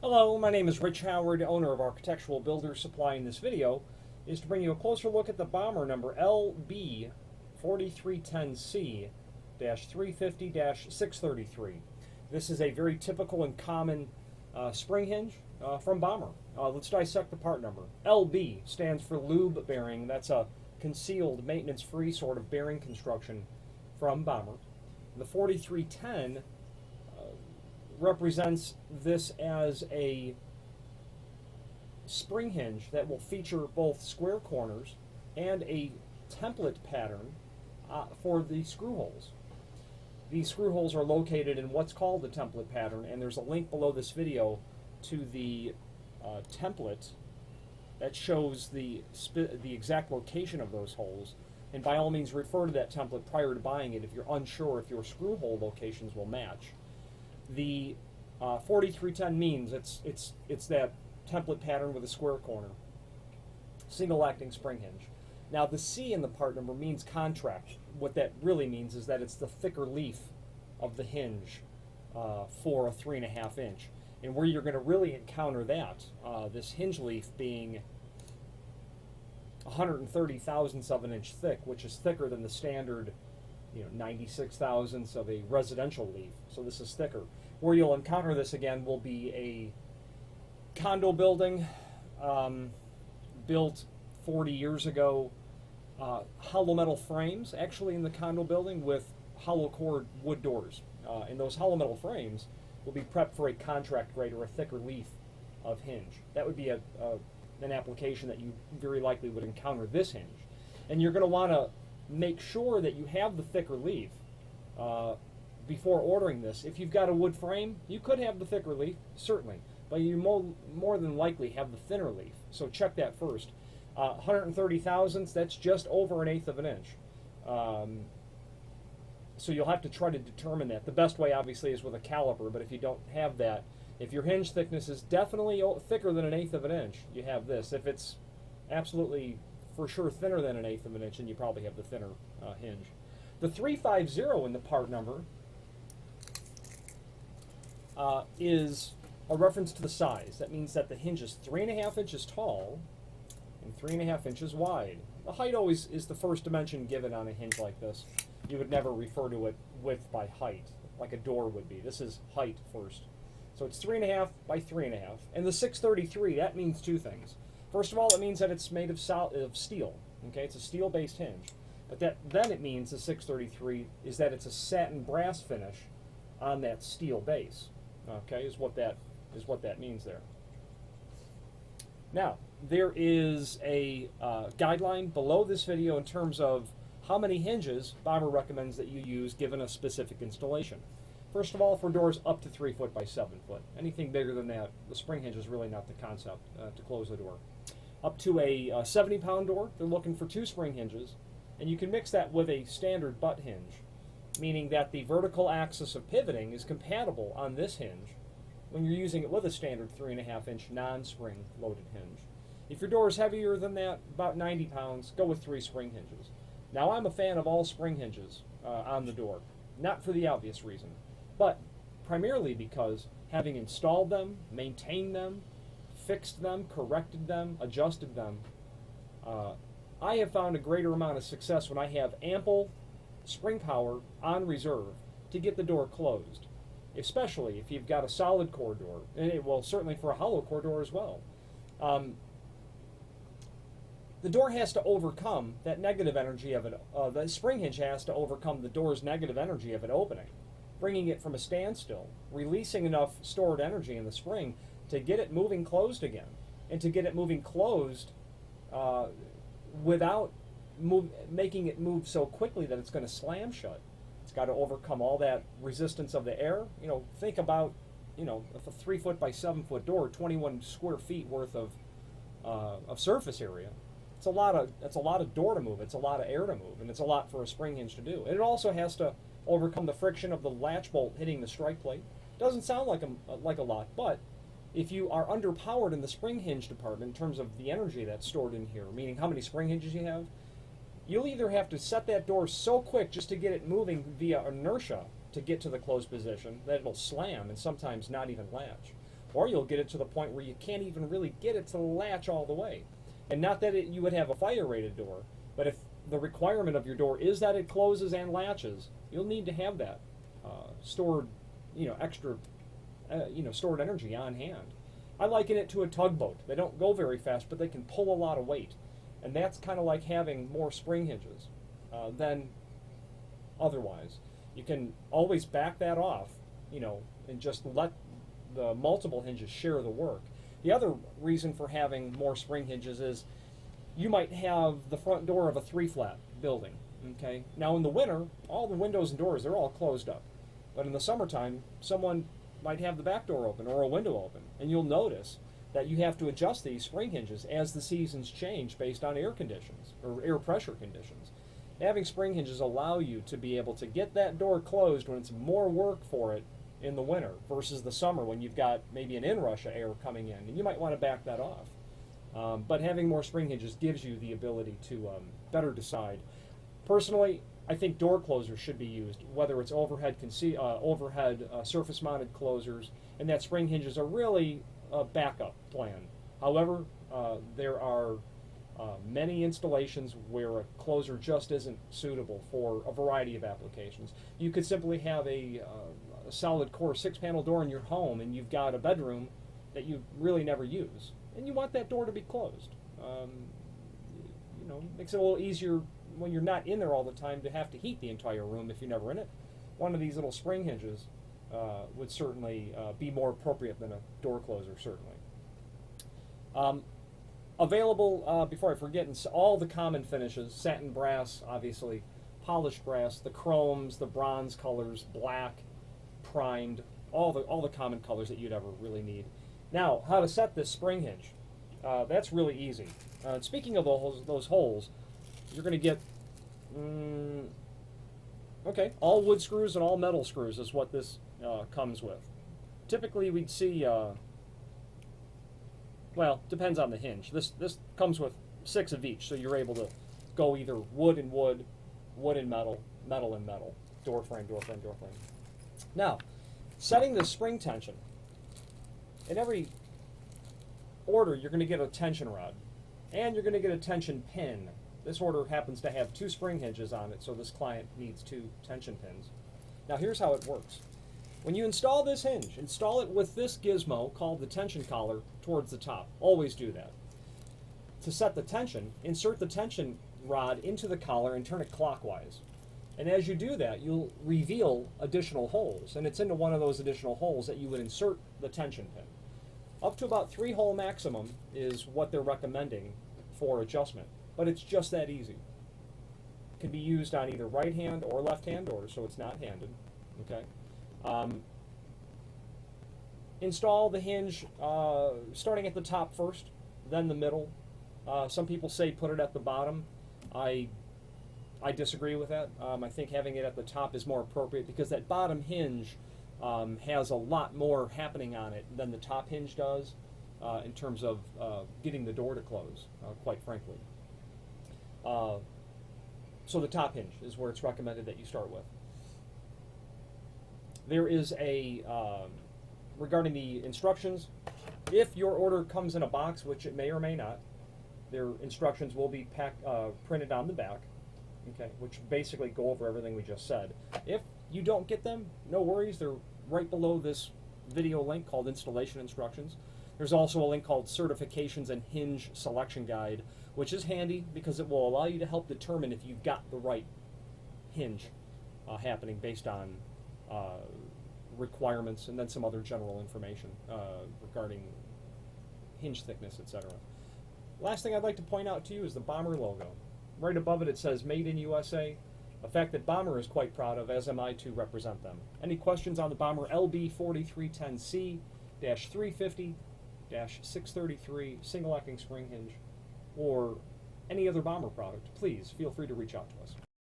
Hello, my name is Rich Howard, owner of Architectural Builders Supply. In this video is to bring you a closer look at the Bommer number LB4310C 350-633. This is a very typical and common spring hinge from Bommer. Let's dissect the part number. LB stands for lube bearing. That's a concealed, maintenance-free sort of bearing construction from Bommer. The 4310 represents this as a spring hinge that will feature both square corners and a template pattern for the screw holes. These screw holes are located in what's called the template pattern, and there's a link below this video to the template that shows the exact location of those holes. And by all means, refer to that template prior to buying it if you're unsure if your screw hole locations will match. The 4310 means it's that template pattern with a square corner, single acting spring hinge. Now the C in the part number means contract. What that really means is that it's the thicker leaf of the hinge for a 3.5 inch. And where you're going to really encounter that, this hinge leaf being 130 thousandths of an inch thick, which is thicker than the standard 96 thousandths of a residential leaf. So this is thicker. Where you'll encounter this again will be a condo building built 40 years ago, hollow metal frames actually in the condo building with hollow core wood doors. And those hollow metal frames will be prepped for a contract grade or a thicker leaf of hinge. That would be an application that you very likely would encounter this hinge. And you're going to want to make sure that you have the thicker leaf before ordering this. If you've got a wood frame, you could have the thicker leaf, certainly, but you more than likely have the thinner leaf. So check that first. 130 thousandths, that's just over 1/8 of an inch. So you'll have to try to determine that. The best way, obviously, is with a caliper, but if you don't have that, if your hinge thickness is definitely thicker than 1/8 of an inch, you have this. If it's absolutely for sure thinner than 1/8 of an inch, and you probably have the thinner hinge. The 350 in the part number is a reference to the size. That means that the hinge is 3.5 inches tall and 3.5 inches wide. The height always is the first dimension given on a hinge like this. You would never refer to it width by height, like a door would be. This is height first. So it's 3.5 by 3.5. And the 633, that means two things. First of all, it means that it's made of steel. Okay, it's a steel-based hinge. But then it means the 633 is that it's a satin brass finish on that steel base. Okay, is what that means there. Now, there is a guideline below this video in terms of how many hinges Bommer recommends that you use given a specific installation. First of all, for doors up to 3 foot by 7 foot. Anything bigger than that, the spring hinge is really not the concept to close the door. Up to a 70-pound door, they're looking for 2 spring hinges, and you can mix that with a standard butt hinge, meaning that the vertical axis of pivoting is compatible on this hinge when you're using it with a standard 3.5 inch non-spring loaded hinge. If your door is heavier than that, about 90 pounds, go with 3 spring hinges. Now, I'm a fan of all spring hinges on the door, not for the obvious reason, but primarily because having installed them, maintained them, fixed them, corrected them, adjusted them, I have found a greater amount of success when I have ample spring power on reserve to get the door closed, especially if you've got a solid core door, and well, certainly for a hollow core door as well. The door has to overcome that negative energy of it. The spring hinge has to overcome the door's negative energy of it opening, bringing it from a standstill, releasing enough stored energy in the spring to get it moving closed again, and to get it moving closed without making it move so quickly that it's going to slam shut. It's got to overcome all that resistance of the air. Think about, if a 3 foot by 7 foot door, 21 square feet worth of surface area. It's a lot of door to move. It's a lot of air to move, and it's a lot for a spring hinge to do. And it also has to overcome the friction of the latch bolt hitting the strike plate. Doesn't sound like a lot, but if you are underpowered in the spring hinge department in terms of the energy that's stored in here, meaning how many spring hinges you have, you'll either have to set that door so quick just to get it moving via inertia to get to the closed position that it'll slam and sometimes not even latch, or you'll get it to the point where you can't even really get it to latch all the way. And not that you would have a fire-rated door, but if the requirement of your door is that it closes and latches, you'll need to have that stored, extra, stored energy on hand. I liken it to a tugboat. They don't go very fast, but they can pull a lot of weight. And that's kind of like having more spring hinges than otherwise. You can always back that off, and just let the multiple hinges share the work. The other reason for having more spring hinges is you might have the front door of a 3-flat building. Okay. Now in the winter, all the windows and doors, they're all closed up. But in the summertime, someone might have the back door open or a window open, and you'll notice that you have to adjust these spring hinges as the seasons change based on air conditions or air pressure conditions. Having spring hinges allow you to be able to get that door closed when it's more work for it in the winter versus the summer when you've got maybe an inrush of air coming in, and you might want to back that off. But having more spring hinges gives you the ability to better decide. Personally, I think door closers should be used, whether it's overhead surface-mounted closers, and that spring hinges are really a backup plan. However, there are many installations where a closer just isn't suitable for a variety of applications. You could simply have a solid core 6-panel door in your home, and you've got a bedroom that you really never use, and you want that door to be closed. Makes it a little easier when you're not in there all the time to have to heat the entire room if you're never in it. One of these little spring hinges would certainly be more appropriate than a door closer, certainly. Available, before I forget, in all the common finishes: satin brass, obviously, polished brass, the chromes, the bronze colors, black, primed, all the common colors that you'd ever really need. Now, how to set this spring hinge? That's really easy. Speaking of those holes, you're going to get, all wood screws and all metal screws is what this comes with. Typically we'd see, depends on the hinge. This comes with 6 of each, so you're able to go either wood and wood, wood and metal, metal and metal, door frame, door frame, door frame. Now, setting the spring tension. In every order, you're going to get a tension rod, and you're going to get a tension pin. This order happens to have 2 spring hinges on it, so this client needs 2 tension pins. Now here's how it works. When you install this hinge, install it with this gizmo called the tension collar towards the top. Always do that. To set the tension, insert the tension rod into the collar and turn it clockwise. And as you do that, you'll reveal additional holes, and it's into one of those additional holes that you would insert the tension pin. Up to about 3-hole maximum is what they're recommending for adjustment, but it's just that easy. It can be used on either right hand or left hand doors, so it's not handed. Okay. Install the hinge starting at the top first, then the middle. Some people say put it at the bottom. I disagree with that. I think having it at the top is more appropriate because that bottom hinge has a lot more happening on it than the top hinge does in terms of getting the door to close, quite frankly. So the top hinge is where it's recommended that you start with. There is a, regarding the instructions, if your order comes in a box, which it may or may not, their instructions will be printed on the back, okay, which basically go over everything we just said. If you don't get them, no worries, they're right below this video link called Installation Instructions. There's also a link called Certifications and Hinge Selection Guide, which is handy because it will allow you to help determine if you've got the right hinge happening based on requirements and then some other general information regarding hinge thickness, etc. Last thing I'd like to point out to you is the Bommer logo. Right above it, it says Made in USA, a fact that Bommer is quite proud of, as am I to represent them. Any questions on the Bommer LB4310C, -350, -633, single acting spring hinge, or any other Bommer product, please feel free to reach out to us.